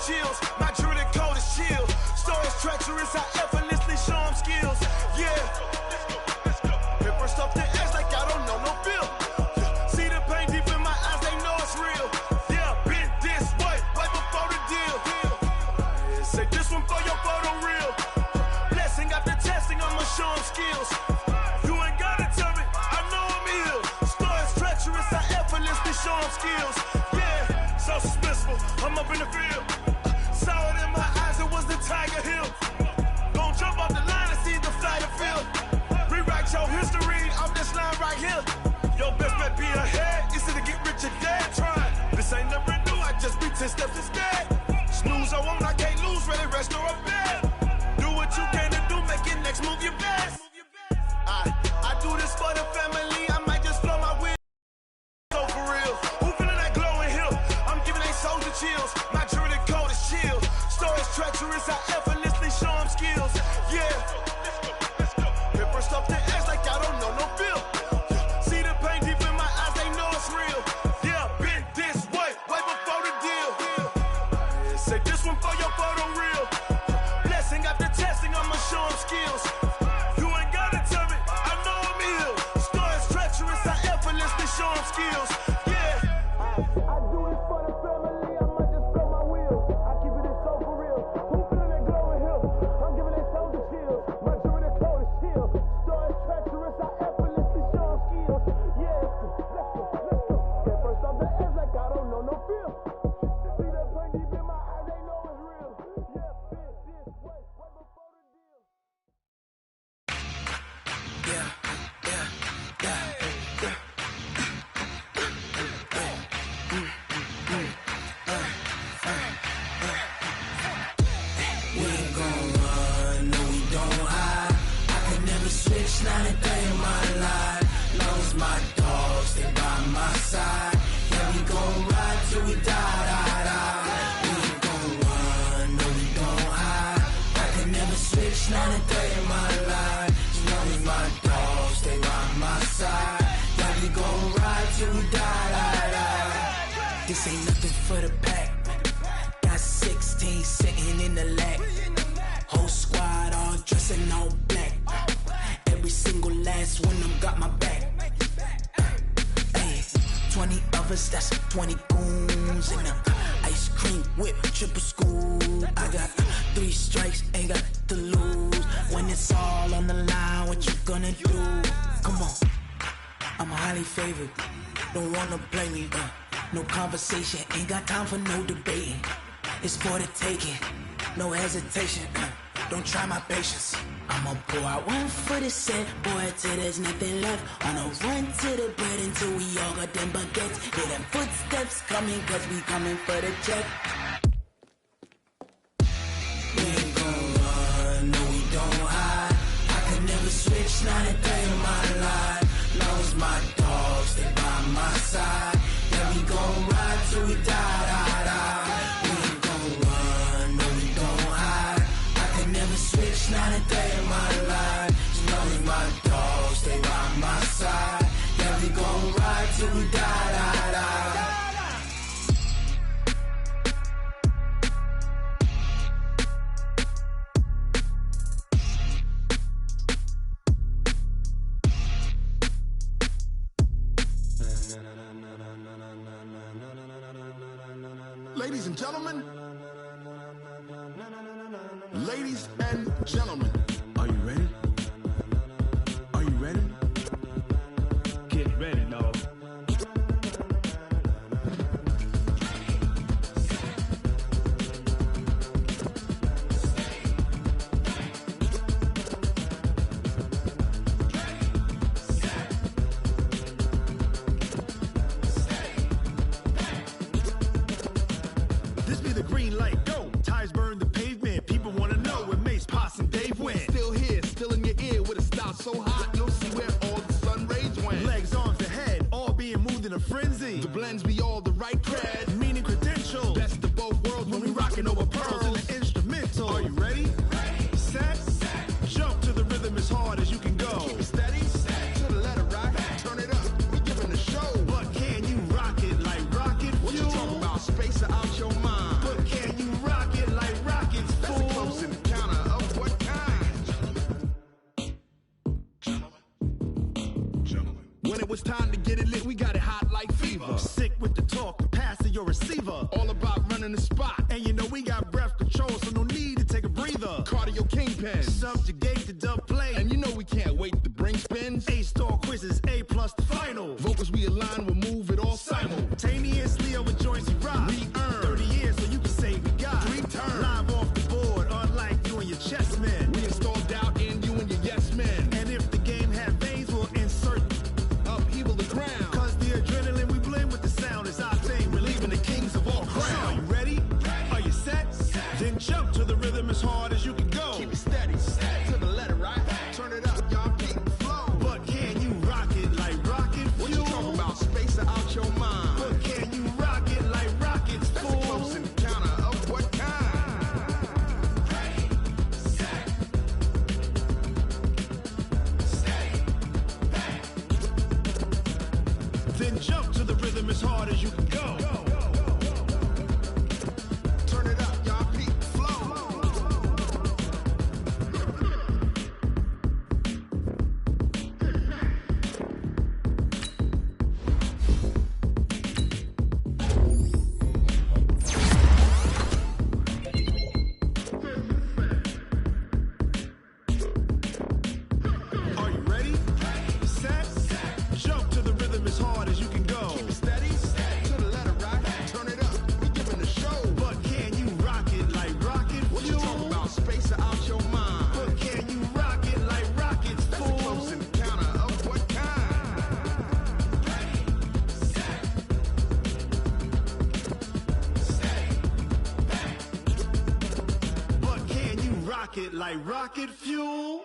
chills. My druidic code is chill. Stories treacherous, I effortlessly show them skills. Yeah. Paper stuff the edge like I don't know no bill. See the pain deep in my eyes, they know it's real. Yeah, been this way, right before the deal. Say this one for your photo reel. Blessing after testing, I'ma show them skills. You ain't gotta tell me, I know I'm ill. Stories treacherous, I effortlessly show them skills. Yeah, so suspenseful, I'm up in the field. Saw it in my eyes, it was the Tiger Hill. Gon' jump off the line and see the flight of field. Rewrite your history, I'm this line right here. Your best bet be ahead, easy to get rich or dead. Try, this ain't never new, I just be 10 steps instead. Snooze I won't, I can't lose, ready, rest or a bed. Do what you can to do, make it next move your best. I do this for the family, I might just flow my wheel. So for real, who feeling that glowing hill? I'm giving they souls the chills, my druidic code is chill. Stories treacherous, I effortlessly show them skills. Yeah, paper stuff the edge like I don't know no bill. See the pain deep in my eyes, they know it's real. Yeah, been this way, way before the deal. Say this one for your photo reel. Blessing after testing, I'ma show them skills. You ain't gotta tell me, I know I'm ill. Stories treacherous, I effortlessly show them skills. Yeah, I do this for the family, I might just blow my wheel. I keep it in so for real. Who feeling that glowing hill? I'm giving they souls the chills. My druidic code is chill. Stories treacherous, I effortlessly show them skills. Yeah, let's go. Get first off the edge like I don't know no feel. See that pain deep in my eyes, they know it's real. Yeah, been this way, way before the deal. We ain't gon' run, no we don't hide. I could never switch, not a day in my life. Long as my dogs stay by my side. Yeah, we gon' ride till we die. We ain't gon' run, no we don't hide. I could never switch, not a day in my life. As long as my dogs stay by my side. Yeah, we gon' ride till we die. This ain't nothing for the pack. Got 16 sitting in the lap. Whole squad all dressing all black. Every single last one of them got my back. Hey, 20 of us, that's 20 goons in the ice cream whip, triple scoop. I got 3 strikes, ain't got to lose. When it's all on the line, what you gonna do? Come on, I'm highly favored. Don't wanna play me, no conversation, ain't got time for no debating. It's for the taking, no hesitation. Don't try my patience. I'ma pour out one for the set, boy, till there's nothing left. On a run to the bread until we all got them baguettes. Hear them footsteps coming, cause we coming for the check. We ain't gon' run, no we don't hide. I could never switch, not a day in my life. Long as my dogs stay by my side. Yeah, we gon' ride till we die. We ain't gon' run, no we don't hide. I could never switch, not a day in my life. As long as my dogs stay by my side. Yeah, we gon' ride till we die. Ladies and gentlemen, ladies and gentlemen, are you ready? Are you ready? Get ready, dog. This be the green light, go. Tires burn the pavement. People wanna know where Mace, Poss, and Dave went. Still here, still in your ear with a style so hot, you'll see where all the sun rays went. Legs, arms, and head, all being moved in a frenzy. The blends be all the right cred, meaning credentials. Best of both worlds when we rockin' over pearls in the instrumental. Are you ready? Set, jump to the rhythm as hard as you can go. Keep it steady, to the letter right, turn it up, we giving the show. But can you rock it like rocket fuel? What you talking about, space or out your mind? But can you rock When it was time to get it lit, we got it hot like fever. Sick with the talk, the pass to your receiver. All about running the spot. And you know we got breath control, so no need to take a breather. Cardio kingpin, subjugate the dub play. And you know we can't wait to bring spins. A-star quizzes, A+ the final. Vocals we align, we'll move it all simultaneously over joints we rock. We earn 30 years, so you can say we got 3 turns. Live off the board, unlike you and your chess men. We install doubt in you and your yes men. And if the game had veins, we'll insert upheaval the ground. Cause the adrenaline we blend with the sound is our thing. Relieving the kings of all crowns. So are you ready? Are you set? Then jump to the rhythm as hard as you can go. Keep it steady, to the letter, right? Turn it up, y'all keep the flow. But can you rock it like rocket fuel? What you talking about? Space or out your mind? But can you rock it like rockets, fool? That's a close encounter of what kind? Ready, set, stay back. Then jump to the rhythm as hard as you can go. Turn it up, y'all keep the flow. Are you ready? Set, jump to the rhythm as hard as you can go. Keep it steady, to the letter, right? Turn it up, we giving the show. But can you rock it like rocket fuel? What you talking about? Space or out your mind? But can you rock it like rockets, fool? That's a close encounter of what kind? Ready, set, stay back. But can you rock it like rocket fuel?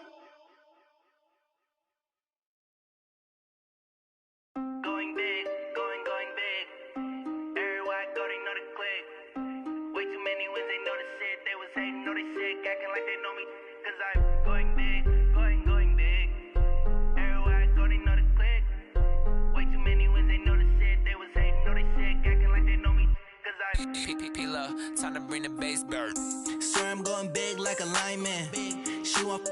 Going big, going big. Everywhere I go, they know the click. Way too many wins, they know the shit. They was hating, know they sick, acting like they know me. Cause I'm going big, going big. Everywhere I go, they know the click. Way too many wins, they know the shit. They was hating, know they sick, acting like they know me. Cause I'm P-P-P-Love, time to bring the bass bird. Swear I'm going big like a lineman. She want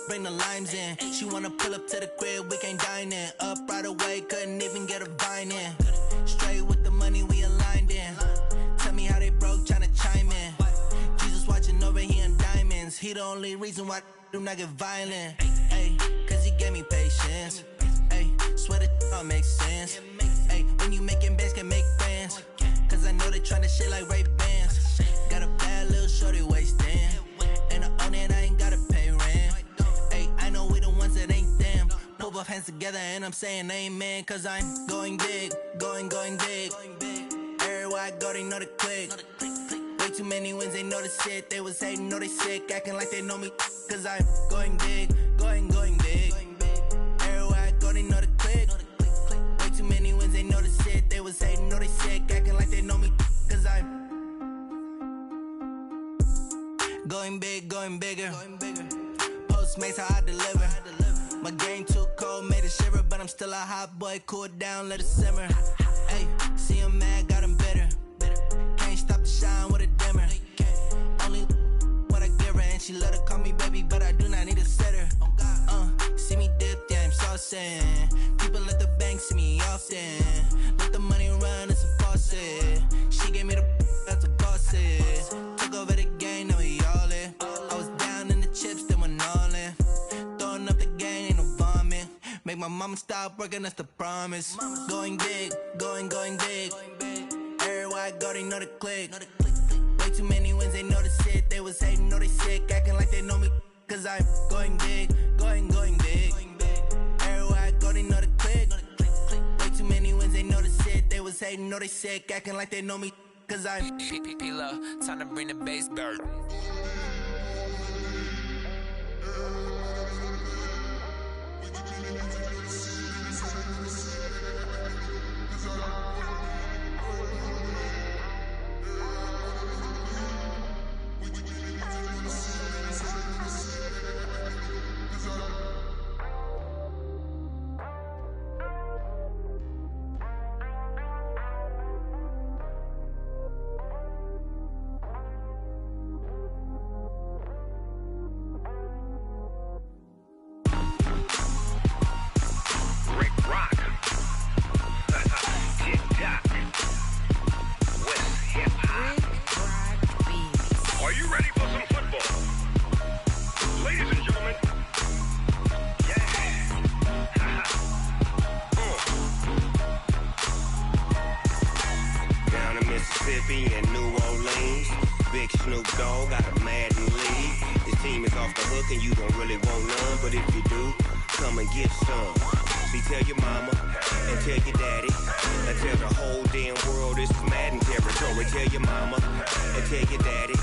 bring the limes in. She wanna pull up to the crib, we can't dine in. Up right away, couldn't even get a vine in. Straight with the money we aligned in. Tell me how they broke, tryna chime in. Jesus watching over here in diamonds. He the only reason why do not get violent. Ay, cause he gave me patience. Ay, swear that all makes sense. Ay, when you making bands, can make friends. Cause I know they tryna shit like Ray-Bans. Got a bad little shorty wasting. And I own it, I ain't gotta pay rent. Ay, I know we the ones that ain't them. Pull both hands together and I'm saying amen. Cause I'm going big, going big. Everywhere I go, they know the click. Way too many wins, they know the shit. They was hating, know they sick, acting like they know me. Cause I'm going big, going big. Everywhere I go, they know the click. Way too many wins, they know the shit. They was hating, know they sick, acting like they know me. Cause I'm going big, going bigger. Postmates how I deliver. My game too cold, made it shiver, but I'm still a hot boy. Cool it down, let it simmer. Hey, see him mad, got him bitter. Can't stop the shine with a dimmer. Only what I give her, and she let her call me baby, but I do not need a sitter. See me dip, yeah, I'm saucing. People at the bank see me often. Let the money run, it's a faucet. She gave me the that's a boss it. Took over the game, now we all in. I was down in the chips, then went all in. Throwing up the game, ain't no vomit. Make my mama stop working, that's the promise. Going big, going big. Everywhere I go, they know the click. Way too many wins, they know the shit. They was hating, know they sick, acting like they know me. Cause I'm going big, going big. Everywhere I go, they know the click. Way too many wins, they know the shit. They was hating, know they sick, acting like they know me. Cause I'm P-P-P-Love, time to bring the bass bird. ready for some football? Ladies and gentlemen, Down in Mississippi and New Orleans, Big Snoop Dogg got a Madden league. His team is off the hook and you don't really want none, but if you do, come and get some. See, tell your mama and tell your daddy and tell the whole damn world this is Madden territory. Tell your mama and tell your daddy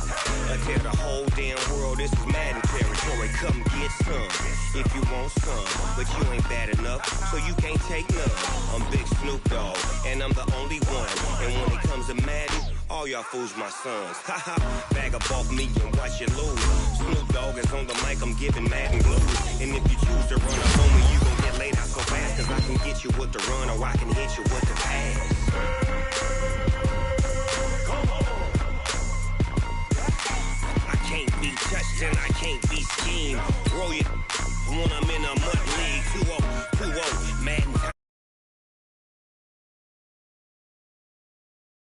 and tell the whole damn world this is Madden territory. Come get some if you want some, but you ain't bad enough, so you can't take none. I'm Big Snoop Dogg and I'm the only one, and when it comes to Madden, all y'all fools my sons. Haha, bag up off me and watch you lose. Snoop Dogg is on the mic, I'm giving Madden blues. And if you choose to run up on me, you gon' get laid out so fast, cause I can get you with the run or I can hit you with the pass. I can't be touched and I can't be schemed. Roll you when I'm in a mud